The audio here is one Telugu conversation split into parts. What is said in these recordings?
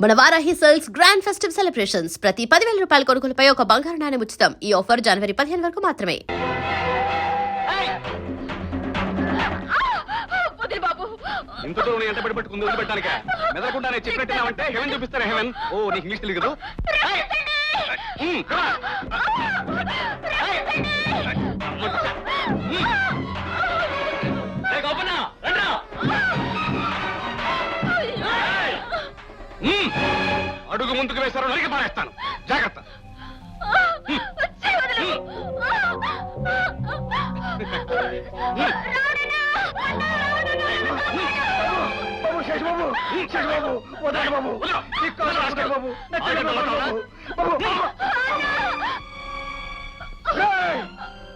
మన Varahi sales grand festive celebrations ప్రతి 10,000 రూపాయల కొనుగోలుపై ఒక బంగారు నాణెం ఉచితం. ఈ ఆఫర్ జనవరి 15 వరకు మాత్రమే. ఇంతలో ఎంత పడిపెట్టుకుంది వదిలిపెట్టానిక మెదలకుండానే చెప్పినట్టున్నావంటే హెవెన్ చూపిస్తారా హెవెన్. ఓ నీకు ఇంగ్లీష్ తెలియదు. అడుగు ముందుకు వేశారో నరికి పారేస్తాను, జాగ్రత్త.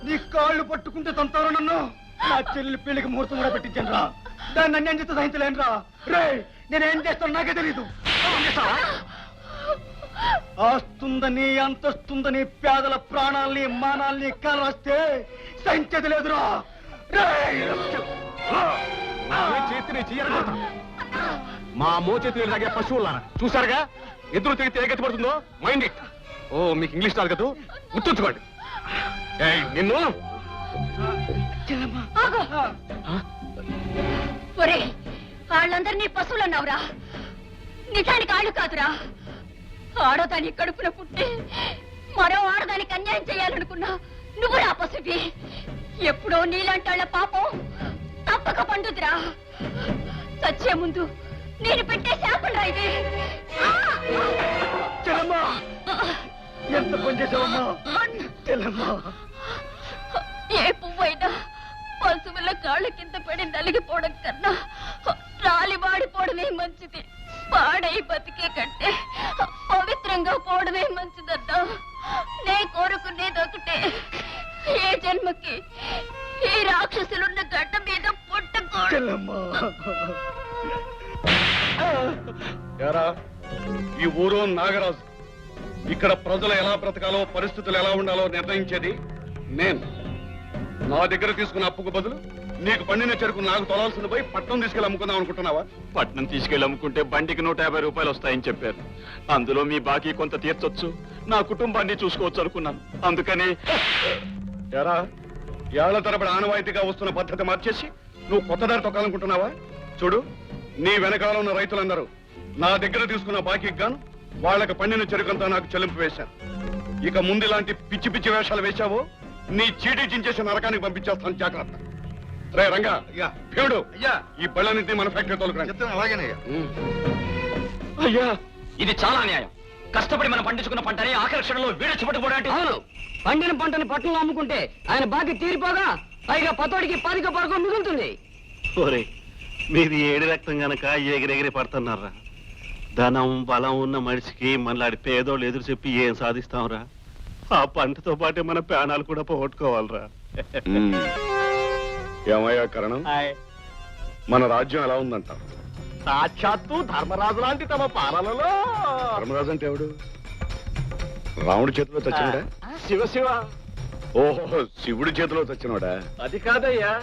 నీ కాళ్ళు పట్టుకుంటే తంతారు నన్ను. నా చెల్లి పెళ్లికి ముహూర్తం కూడా పెట్టించాను రా. దాన్ని అన్యాయం చేస్తే సహించలేను రా. రే నేనేం చేస్తాను నాకే తెలీదు. ఆస్తుందని అంతస్తుందని పేదల ప్రాణాల్ని మానాల్ని కాలరాస్తే సహించేది లేదురా. చేతిని చీయరా. మా మోచేతులు తాగే పశువులారా చూసారుగా, ఎదురు తిరిగితే ఏ గతి పడుతుందో. Mind it. ఓ మీకు ఇంగ్లీష్ రాదు కదా, గుర్తుంచుకోండి. నిన్ను వాళ్ళందరినీ పశువులు అన్నావురా. నిజానికి ఆళ్ళు కాదురా. ఆడదాని కడుపున పుట్టి మరో ఆడదానికి అన్యాయం చేయాలనుకున్నా నువ్వు రా పశువి. ఎప్పుడో నీలాంటాళ్ల పాపం తప్పక పండుదిరా. చచ్చే ముందు నేను పెట్టే శాపం రా ఇది. ఎంత పని చేసావమ్మా చెల్లమ్మా. ఏ పువ్వైనా పశువుల కాళ్ళ కింద పడి నలిగిపోవడం కన్నా రాలి వాడిపోవడమే మంచిది. పాడై బతికే కంటే పవిత్రంగా పోవడమే మంచిదన్నా. నే కోరుకునేదొకటే, ఏ జన్మకి ఈ రాక్షసులున్న గడ్డ మీద పుట్టకూడదు. ఈ ఊరు నాగరాజు. ఇక్కడ ప్రజలు ఎలా బ్రతకాలో, పరిస్థితులు ఎలా ఉండాలో నిర్ణయించేది నేను. నా దగ్గర తీసుకున్న అప్పుకు బదులు నీకు పండిన చెరుకు నాకు తొలాల్సింది పోయి పట్నం తీసుకెళ్ళి అమ్ముకుందాం అనుకుంటున్నావా? పట్నం తీసుకెళ్ళి అమ్ముకుంటే బండికి 150 రూపాయలు వస్తాయని చెప్పారు. అందులో మీ బాకీ కొంత తీర్చొచ్చు, నా కుటుంబాన్ని చూసుకోవచ్చు అనుకున్నాను. అందుకని ఎరా ఏళ్ల తరబడి ఆనవాయితీగా వస్తున్న పద్ధతి మార్చేసి నువ్వు కొత్త దారి తొక్కాలనుకుంటున్నావా? చూడు, నీ వెనకాల ఉన్న రైతులందరూ నా దగ్గర తీసుకున్న బాకీకి గాను వాళ్ళకి పండిన చెరుకంతా నాకు చెల్లింపు వేశాను. ఇక ముందు ఇలాంటి పిచ్చి పిచ్చి వేషాలు వేశావో నీ చీటీ చించేసి నరకానికి పంపించేస్తాను, జాగ్రత్త. రే రంగా, భీముడు, ఈ బళ్ళన్నింటినీ మన ఫ్యాక్టరీ తోలుకురా. అలాగేనయ్యా. అయ్యా, ఇది చాలా అన్యాయం. కష్టపడి మనం పండించుకున్న పంటని ఆఖరి క్షణంలో వీడ చుపట్టుకోవడానికి. అవును, పండిన పంటని పట్టణంలో అమ్ముకుంటే ఆయన బాకీ తీరిపోగా పైగా పతోడికి 10 పరకం మిగులుతుంది. మీది ఏడు రక్తం గనక ఎగిరెగిరి పడుతున్నారా? ధనం బలం ఉన్న మనిషికి మనలాడి పేదోళ్ళు ఎదురు చెప్పి ఏం సాధిస్తాంరా? ఆ పంటతో పాటే మన ప్రాణాలు కూడా పోగొట్టుకోవాలరా. ఏమయ్యా కరణం, మన రాజ్యం ఎలా ఉందంట? సాక్షాత్తు ధర్మరాజు లాంటి తమ పాలనలో. ధర్మరాజు అంటే ఎవడు? రాముడి చేతిలో చచ్చినోడా? శివ ఓహో, శివుడి చేతిలో చచ్చినోడా? అది కాదయ్యా,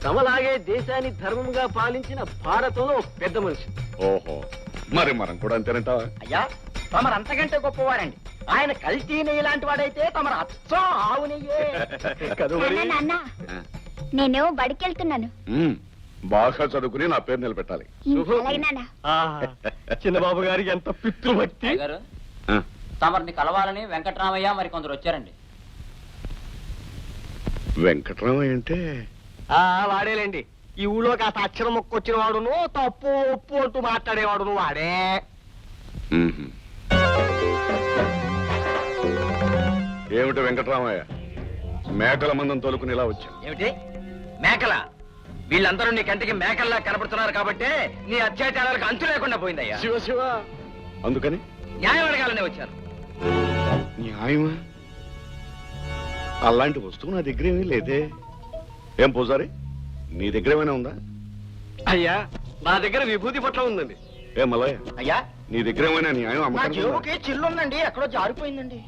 తమలాగే దేశాన్ని ధర్మంగా పాలించిన భారతంలో పెద్ద మనిషి. ఓహో, మరి మనం కూడా అంతేనంటావా? అయ్యా, తమరు అంతకంటే గొప్పవాడండి. ఆయన కల్తీ నెయ్యి లాంటి వాడైతే తమరు అచ్చం ఆవు నెయ్యే. నాన్న, నేను బడికెళ్తున్నాను. బాగా చదువుకుని నా పేరు నిలబెట్టాలి. చిన్నబాబు గారికి ఎంత పితృభక్తి. తమరిని కలవాలని వెంకటరామయ్య మరి కొందరు వచ్చారండి. వెంకటరామయ్య అంటే వాడేలేండి. ఈ ఊళ్ళో కాస్త అక్షరం మొక్కొచ్చిన వాడును, తప్పు ఒప్పు అంటూ మాట్లాడేవాడును వాడే. ఏమిటి వెంకటరామయ్య, మేకల మందం తోలుకుని ఇలా వచ్చా? ఏమిటి మేకల? వీళ్ళందరూ నీ కంటికి మేకల్లా కనపడుతున్నారు కాబట్టి నీ అత్యాచారాలకు అంతు లేకుండా పోయిందయ్యా. శివ అందుకని న్యాయం అడగాలనే వచ్చారు. న్యాయమా? అలాంటి వస్తువు నా దగ్గర ఏమీ లేదే. ఏం పూజారి, నీ దగ్గర ఏమైనా ఉందా? అయ్యా, నా దగ్గర విభూతి పట్ల ఉందండి. ఏ మలయ్య, అయ్యా, నీ దగ్గర ఏమైనా న్యాయం అమ్మకానికి? చిల్లుందండి, ఎక్కడో జారిపోయిందండి.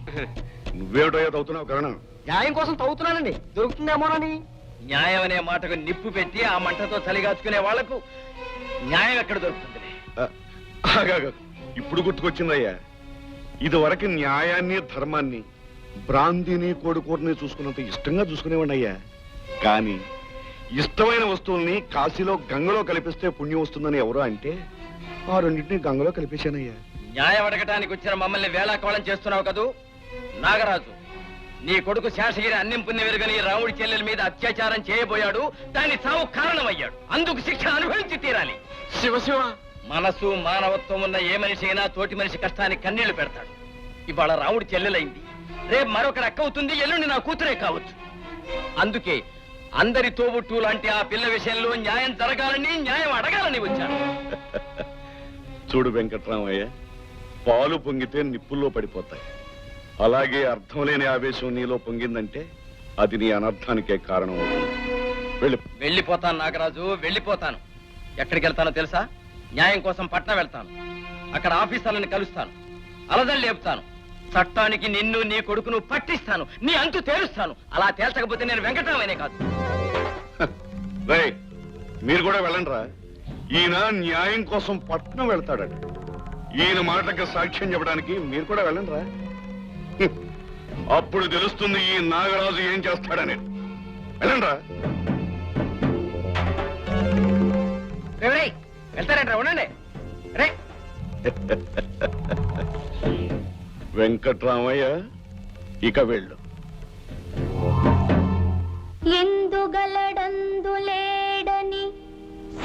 నువ్వేమిటో తవ్వుతున్నావు కరణం? న్యాయం కోసం తవ్వుతున్నానండి, దొరుకుతుందేమోనని. న్యాయం అనే మాటకు నిప్పు పెట్టి ఆ మంటతో చలిగాచుకునే వాళ్లకు న్యాయం ఎక్కడ దొరుకుతుంది? ఇప్పుడు గుర్తుకొచ్చిందయ్యా. ఇదివరకు న్యాయాన్ని ధర్మాన్ని భ్రాంతిని కోడుకూరని చూసుకున్నంత ఇష్టంగా చూసుకునేవాడి అయ్యా. కానీ ఇష్టమైన వస్తువుల్ని కాశీలో గంగలో కలిపిస్తే పుణ్యం వస్తుందని ఎవరో అంటే ఆ రెండింటిని గంగలో కలిపేశానయ్యా. న్యాయం అడగటానికి వచ్చిన మమ్మల్ని వేళాకోళం చేస్తున్నావు కదూ నాగరాజు. నీ కొడుకు శేషగిరి అన్నం పుణ్యవెరుగని రాముడి చెల్లెల మీద అత్యాచారం చేయబోయాడు. దాని సావు కారణమయ్యాడు. అందుకు శిక్ష అనుభవించి తీరాలి. శివ మనసు మానవత్వం ఉన్న ఏ మనిషి అయినా తోటి మనిషి కష్టానికి కన్నీళ్లు పెడతాడు. ఇవాళ రాముడి చెల్లెలైంది, రేపు మరొకరు అక్క అవుతుంది, ఎల్లుండి నా కూతురే కావచ్చు. అందుకే అందరి తోబుట్టు లాంటి ఆ పిల్ల విషయంలో న్యాయం జరగాలని, న్యాయం అడగాలని వచ్చాను. చూడు వెంకట్రామయ్య, పాలు పొంగితే నిప్పుల్లో పడిపోతాయి. అలాగే అర్థం లేని ఆవేశం నీలో పొంగిందంటే అది నీ అనర్థానికే కారణం అవుతుంది. వెళ్ళిపోతాను నాగరాజు, వెళ్ళిపోతాను. ఎక్కడికి వెళ్తానో తెలుసా? న్యాయం కోసం పట్నం వెళ్తాను. అక్కడ ఆఫీసర్లను కలుస్తాను, అలదలు లేపుతాను. చట్టానికి నిన్ను నీ కొడుకును పట్టిస్తాను, నీ అంతు తేలుస్తాను. అలా తేల్చకపోతే నేను వెంకటరామయ్యనే కాదు. రేయ్, మీరు కూడా వెళ్ళండిరా. ఈయన న్యాయం కోసం పట్నం వెళ్తాడట. ఈయన మాటకి సాక్ష్యం చెప్పడానికి మీరు కూడా వెళ్ళండిరా. అప్పుడు తెలుస్తుంది ఈ నాగరాజు ఏం చేస్తాడని. వెళ్ళండిరా. వెళ్తారంటారా? ఉండండి. రే వెంకట్రామయ్య, ఇక వెళ్ళు. ఎందుగలడందులేడని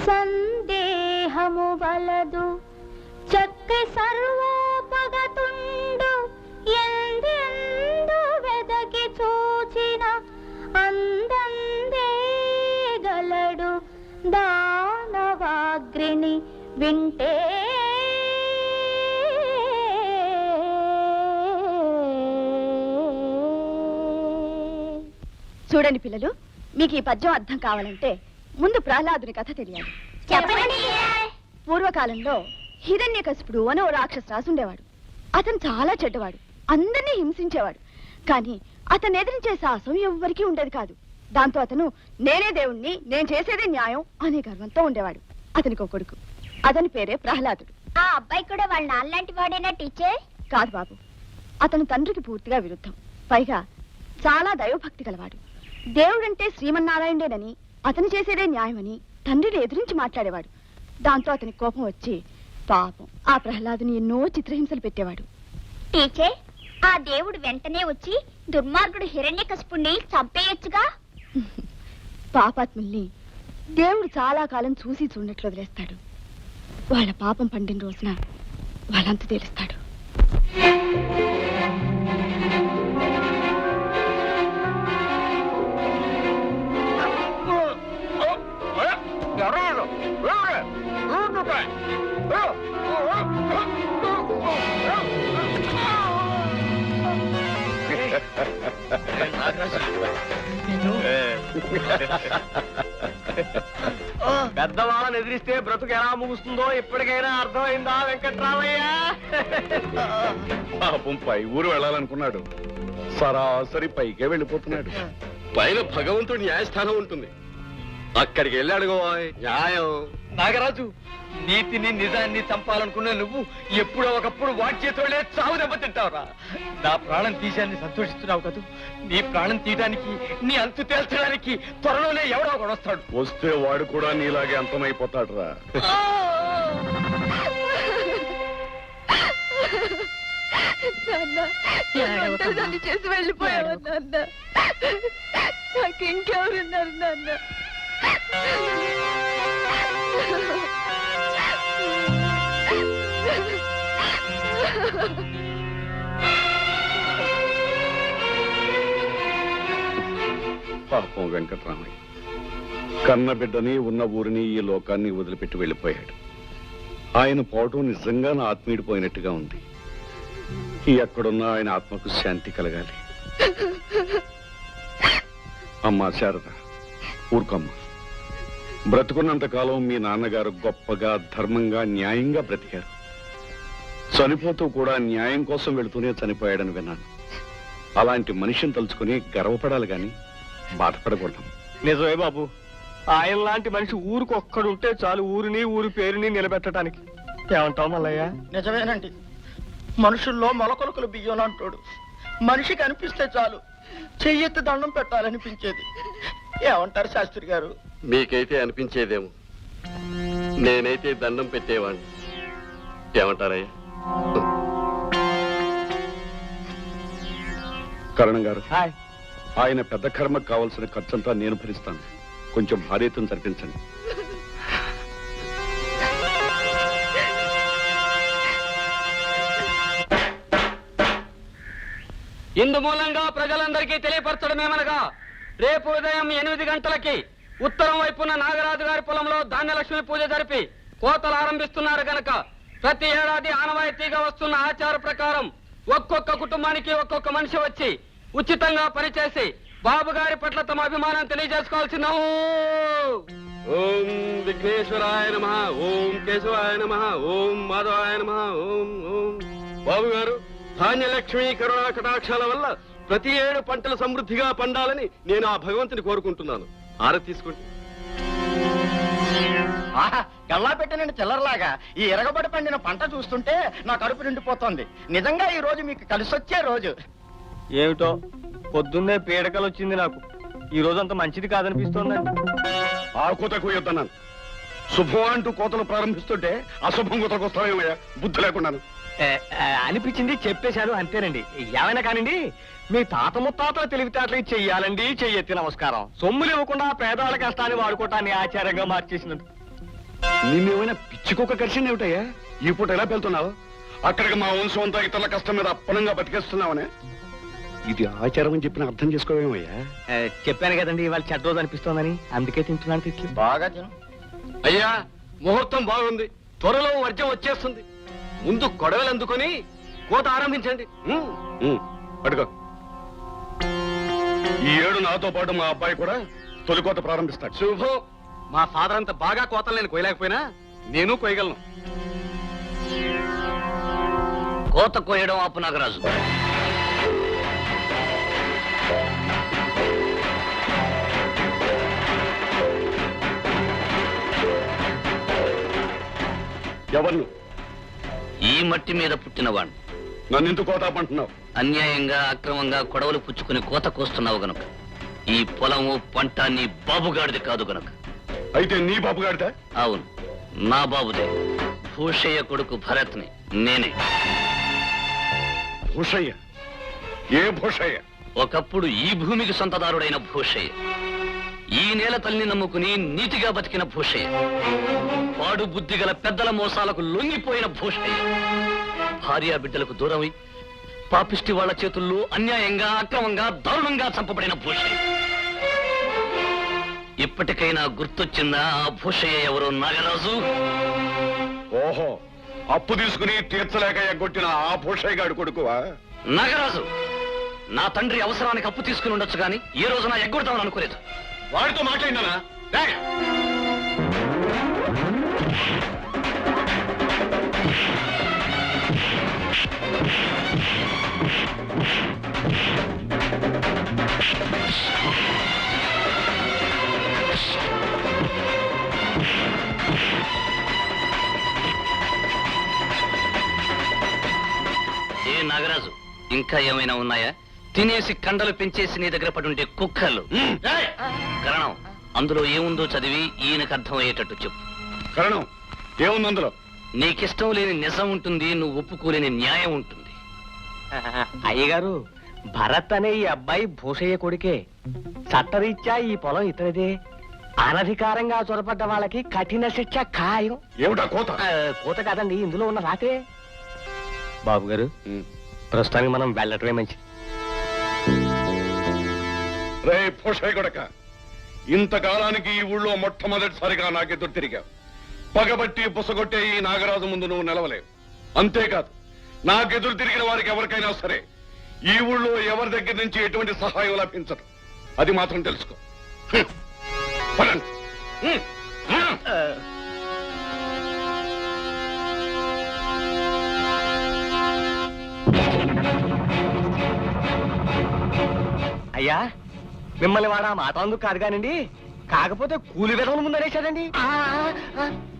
సందేహము వలదు, చక్కె సర్వోపగతుండు ఎందెందు వెదకి చూచిన అందందే గలడు దానవాగ్రిని వింటే. చూడండి పిల్లలు, మీకు ఈ పద్యం అర్థం కావాలంటే ముందు ప్రహ్లాదుని కథ తెలియాలి. పూర్వకాలంలో హిరణ్యకశిపుడు అని ఓ రాక్షస రాజు ఉండేవాడు. అతను చాలా చెడ్డవాడు, అందరినీ హింసించేవాడు. కానీ అతను ఎదిరించే సాహసం ఎవ్వరికీ ఉండేది కాదు. దాంతో అతను నేనే దేవుణ్ణి, నేను చేసేదే న్యాయం అనే గర్వంతో ఉండేవాడు. అతనికి ఒక కొడుకు, అతని పేరే ప్రహ్లాదుడు. ఆ అబ్బాయి కూడా వాళ్ళ నాన్నలాంటి వాడేనా టీచర్? కాదు బాబు, అతను తండ్రికి పూర్తిగా విరుద్ధం. పైగా చాలా దైవభక్తి గలవాడు. దేవుడంటే శ్రీమన్నారాయణుడేనని, అతను చేసేదే న్యాయమని తండ్రిని ఎదిరించి మాట్లాడేవాడు. దాంతో అతనికి కోపం వచ్చి పాపం ఆ ప్రహ్లాదుని ఎన్నో చిత్రహింసలు పెట్టేవాడు. టీచర్, ఆ దేవుడు వెంటనే వచ్చి దుర్మార్గుడు హిరణ్యకశిపుణ్ణి చంపేయొచ్చుగా. పాపాత్ముల్ని దేవుడు చాలా కాలం చూసి చూడనట్లు వదిలేస్తాడు. వాళ్ళ పాపం పండిన రోజున వాళ్ళంతా తెలుస్తాడు. పెద్దవాళ్ళని ఎదిరిస్తే బ్రతుకు ఎలా ముగుస్తుందో ఇప్పటికైనా అర్థమైందా వెంకట్రామయ్య? పాపం పై ఊరు వెళ్ళాలనుకున్నాడు, సరాసరి పైకే వెళ్ళిపోతున్నాడు. పైన భగవంతుడి న్యాయస్థానం ఉంటుంది, అక్కడికి వెళ్ళాడుగో న్యాయం. నాగరాజు, నీతిని నిజాన్ని చంపాలనుకున్న నువ్వు ఎప్పుడో ఒకప్పుడు వాటి చేతులే చావు దెబ్బతింటావురా. నా ప్రాణం తీశాన్ని సంతోషిస్తున్నావు కదూ. నీ ప్రాణం తీయడానికి, నీ అంతు తేల్చడానికి త్వరలోనే ఎవడో ఒకడు వస్తాడు. వస్తే వాడు కూడా నీలాగే అంతమైపోతాడు రా. దాన్ని చేసి వెళ్ళిపోయావు నాన్న. నాకు ఇంకెవరున్నారు నాన్న? పాపం వెంకట్రామయ్య కన్న బిడ్డని, ఉన్న ఊరిని, ఈ లోకాన్ని వదిలిపెట్టి వెళ్ళిపోయాడు. ఆయన పోవటం నిజంగా నా ఆత్మీడిపోయినట్టుగా ఉంది. ఎక్కడున్నా ఆయన ఆత్మకు శాంతి కలగాలి. అమ్మా శారద, ఊరుకోమ్మా. బ్రతుకున్నంత కాలం మీ నాన్నగారు గొప్పగా, ధర్మంగా, న్యాయంగా బ్రతికారు. చనిపోతూ కూడా న్యాయం కోసం వెళుతూనే చనిపోయాడని విన్నాను. అలాంటి మనిషిని తలుచుకుని గర్వపడాలి గాని బాధపడకూడదు. నిజమే బాబు, ఆయన లాంటి మనిషి ఊరికి ఒక్కడుంటే చాలు ఊరిని, ఊరి పేరుని నిలబెట్టడానికి. ఏమంటావు మల్లయ్య? నిజమేనండి, మనుషుల్లో మొలకొలకలు బియ్యం అంటాడు. మనిషి కనిపిస్తే చాలు చెయ్యెత్తి దండం పెట్టాలనిపించేది. ఏమంటారు శాస్త్రి గారు? మీకైతే అనిపించేదేమో, నేనైతే దండం పెట్టేవాడిని. ఏమంటారయ్యా? కరణం గారు, హాయ్. ఆయన పెద్ద కర్మకు కావాల్సిన ఖర్చంతా నేను భరిస్తాను. కొంచెం భార్యతను జరిపించండి. ఇందు మూలంగా ప్రజలందరికీ తెలియపరచడమేమనగా, రేపు ఉదయం 8 గంటలకి ఉత్తరం వైపున నాగరాజు గారి పొలంలో ధాన్యలక్ష్మి పూజ జరిపి కోతలు ఆరంభిస్తున్నారు గనక ప్రతి ఏడాది ఆనవాయితీగా వస్తున్న ఆచార ప్రకారం ఒక్కొక్క కుటుంబానికి ఒక్కొక్క మనిషి వచ్చి ఉచితంగా పనిచేసి బాబు గారి పట్ల తమ అభిమానం తెలియజేసుకోవాల్సిందా. ఓం విఘ్నేశ్వరాయ నమః, ఓం కేశవాయ నమః, ఓం మాధవాయ నమః, ఓం ఓం. బాబు గారు, ధాన్యలక్ష్మి కరుణా కటాక్షాల వల్ల ప్రతి ఏడు పంటలు సమృద్ధిగా పండాలని నేను ఆ భగవంతుని కోరుకుంటున్నాను. ఆరతి తీసుకోండి. గల్లా పెట్టినండి చిల్లరలాగా ఈ ఎరగబడి పండిన పంట చూస్తుంటే నా కడుపు నిండిపోతోంది. నిజంగా ఈ రోజు మీకు కలిసొచ్చే రోజు. ఏమిటో పొద్దున్నే పీడకలు వచ్చింది నాకు. ఈ రోజు అంత మంచిది కాదనిపిస్తోందండి. ఆ కోతకు యొద్దన్నాను. శుభం అంటూ కోతలు ప్రారంభిస్తుంటే అశుభం కోతకు వస్తావేమయ్యా, బుద్ధి లేకున్నాను. అనిపించింది చెప్పేశారు అంతేనండి. ఏమైనా కానివ్వండి, మీ తాత ముత్తాతల తెలివితేటలకి చెయ్యాలండి చెయ్యెత్తి నమస్కారం. సొమ్ములు ఇవ్వకుండా పేదవాళ్ళ కష్టాన్ని వాడుకోవటాన్ని ఆచారంగా మార్చేసినట్టు. నిన్నేమైనా పిచ్చికొక్క కరిచింది ఏమిటయ్యా? ఈ పూట ఎలా వెళ్తున్నావు? అక్కడికి మా వంశం అంతా ఇతరుల కష్టం మీద అప్పనంగా బతికేస్తున్నావనే. ఇది ఆచారం అని చెప్పిన అర్థం చేసుకోవేమయ్యా? చెప్పాను కదండి, ఇవాళ చెడ్డ రోజు అనిపిస్తోందని, అందుకే తింటున్నాను తిట్లు. బాగా తిను. అయ్యా, ముహూర్తం బాగుంది, త్వరలో వర్జం వచ్చేస్తుంది. ముందు కొడవలు అందుకొని కోత ఆరంభించండి. అడుగు. ఈ ఏడు నాతో పాటు మా అబ్బాయి కూడా తొలి కోత ప్రారంభిస్తాడు. శుభం. మా ఫాదర్ అంత బాగా కోతలు నేను కోయలేకపోయినా నేను కోయగలను. కోత కోయడం ఆపు నాగరాజు. ఎవరు? ఈ మట్టి మీద పుట్టినవాణ్ణి. నన్ను ఎందుకు కోత ఆపంటున్నావు? అన్యాయంగా అక్రమంగా కొడవలు పుచ్చుకుని కోత కోస్తున్నావు గనుక. ఈ పొలము పంట నీ బాబుగాడిది కాదు గనుక. అయితే నీ బాబు గాడిదా? అవును, నా బాబుదే. భూషయ్య కొడుకు భరత్ని నేనే. భూషయ్య? ఏ భూషయ్య? ఒకప్పుడు ఈ భూమికి సొంతదారుడైన భూషయ్య. ఈ నేల తల్లిని నమ్ముకుని నీతిగా బతికిన భూషయ్య. పాడు బుద్ధి గల పెద్దల మోసాలకు లొంగిపోయిన భూషయ్య. భార్యా బిడ్డలకు దూరమై పాపిష్టి వాళ్ల చేతుల్లో అన్యాయంగా అక్రమంగా దారుణంగా చంపబడిన భూషయ్య. ఇప్పటికైనా గుర్తొచ్చిందా ఆ భూషయ్య ఎవరో నాగరాజు? ఓహో, అప్పు తీసుకుని తీర్చలేక ఎగ్గొట్టిన ఆ భూషయ్య గాడి కొడుకువా? నాగరాజు, నా తండ్రి అవసరానికి అప్పు తీసుకుని ఉండొచ్చు గాని ఏ రోజున ఎగ్గొడతామని అనుకోలేదు. వాడితో మాట్లాడినా? ఏ నాగరాజు, ఇంకా ఏమైనా ఉన్నాయా? తినేసి కండలు పెంచేసి నీ దగ్గర పడుంటే కుక్కలు. కరణం, అందులో ఏముందో చదివి ఈయనకు అర్థమయ్యేటట్టు చెప్పు. కరణం, ఏముంది అందులో? నీకిష్టం లేని నిజం ఉంటుంది, నువ్వు ఒప్పుకోలేని న్యాయం ఉంటుంది. అయ్యగారు, భరత్ అనే ఈ అబ్బాయి భూషయ్య కొడుకే. చట్టరీత్యా ఈ పొలం ఇతనిదే. అనధికారంగా చొరపడ్డ వాళ్ళకి కఠిన శిక్ష ఖాయం. ఏమిటా కోత? కోత కాదండి, ఇందులో ఉన్న రాతే. బాబు గారు, ప్రస్తుతానికి మనం వెళ్ళటమే మంచిది. రే భూషయ్య కొడక, ఇంతకాలానికి ఈ ఊళ్ళో మొట్టమొదటిసారిగా నాకెదురు తిరిగావు. పగబట్టి బుసగొట్టే ఈ నాగరాజు ముందు నువ్వు నిలవలేవు. అంతేకాదు, నాకెదురు తిరిగిన వారికి ఎవరికైనా సరే ఈ ఊళ్ళో ఎవరి దగ్గర నుంచి ఎటువంటి సహాయం లభించదు. అది మాత్రం తెలుసుకో. పదండి. అయ్యా, మిమ్మల్ని వాడు ఆ మాట అందుకు కాదు కానండి, కాకపోతే కూలి విధముల ముందు అనేశాడండి.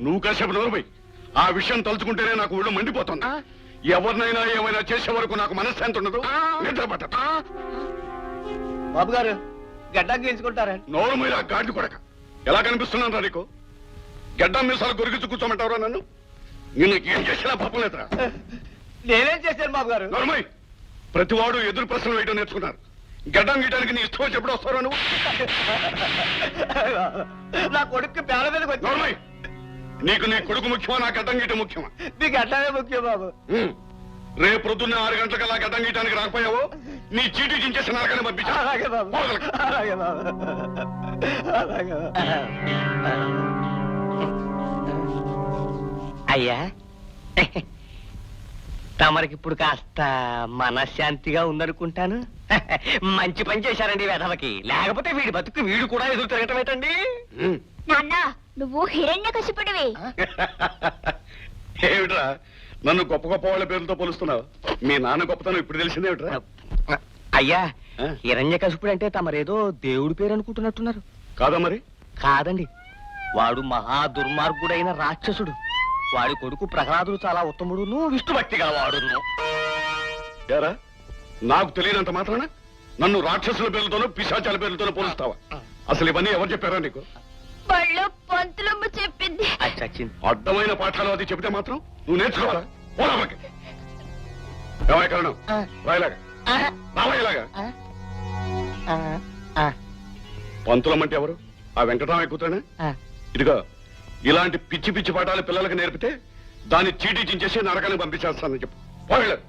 నువ్వు కాసేపు నోరుపోయి ఆ విషయం తలుచుకుంటేనే నాకు ఒళ్ళు మండిపోతుంది. ఎవరినైనా ఏమైనా చేసే వరకు నాకు మనశ్శాంతి ఉండదు, నిద్ర పట్టదు. బాబు గారు గడ్డానికి గెలుచుకుంటారా? నోరు మీద గాడి కొడక. ఎలా కనిపిస్తున్నాను రా నీకు? గడ్డం మీసాలు గొరిగించు కూర్చోమంటావురా నన్ను? నిన్ను ఏం చేసినా పాపం లేదురా. నేనేం చేశాను బాబు గారు? నోర్మై, ప్రతివాడు ఎదురు ప్రశ్నలు వేయడం నేర్చుకున్నారు. గడ్డం గీయడానికి నీ ఇష్టం వచ్చి ఎప్పుడు వస్తారో నువ్వు? నా కొడుకు పేడ మీదకి వచ్చి నోర్మై, నీకు నీ కొడుకు ముఖ్యమా, నా గడ్డం గీయటం ముఖ్యమా? నీకు అట్లానే ముఖ్యం బాబు. రేపు పొద్దున్నే 6 గంటలకల్లా గడ్డం గీయటానికి రాకపోయావు, నీ చీటీ చించేసి నరకని పంపించా. అలాగే బాబు, అలాగే బాబు, అలాగే బాబు. అయ్యా, తమరికి ఇప్పుడు కాస్త మనశ్శాంతిగా ఉందనుకుంటాను. మంచి పని చేశారండి వెధవకి, లేకపోతే వీడి బతుకు వీడు కూడా ఎదురు తిరగటం ఏంటండి? నాన్న నువ్వు హిరణ్య కశిపుడివి. ఏమిట్రా నన్ను గొప్ప గొప్ప వాళ్ళ పేర్లతో పోలుస్తున్నావు? మీ నాన్న గొప్పతనం ఇప్పుడు తెలిసిందేమిట్రా? అయ్యా, హిరణ్యకశిపుడు అంటే తమరేదో దేవుడి పేరు అనుకుంటున్నట్టున్నారు. కాదా మరి? కాదండి, వాడు మహా దుర్మార్గుడైన రాక్షసుడు. వాడి కొడుకు ప్రహ్లాదుడు చాలా ఉత్తముడును, విష్ణు భక్తి గలవాడును. ఏరా, నాకు తెలియనంత మాత్రాన నన్ను రాక్షసుల పేర్లతోనూ పిశాచాల పేర్లతోనూ పోలుస్తావా? అసలు ఇవన్నీ ఎవరు చెప్పారా నీకు? వాళ్ళు పంతులమ్మ చెప్పింది. అచ్చచ్చింది. అడ్డమైన పాఠాలు అది చెబితే మాత్రం నువ్వు నేర్చుకోవాలా? పోరాకి ఏమై కారణం రాయలాగా రావయ్యలాగా. పంతులమ్మంటే ఎవరు? ఆ వెంకటరామయ్య కూతురేనా? ఇదిగో, ఇలాంటి పిచ్చి పిచ్చి పాఠాలు పిల్లలకు నేర్పితే దాన్ని చీటీ చించేసి నరకానికి పంపించేస్తానని చెప్పు. పోయలేదు.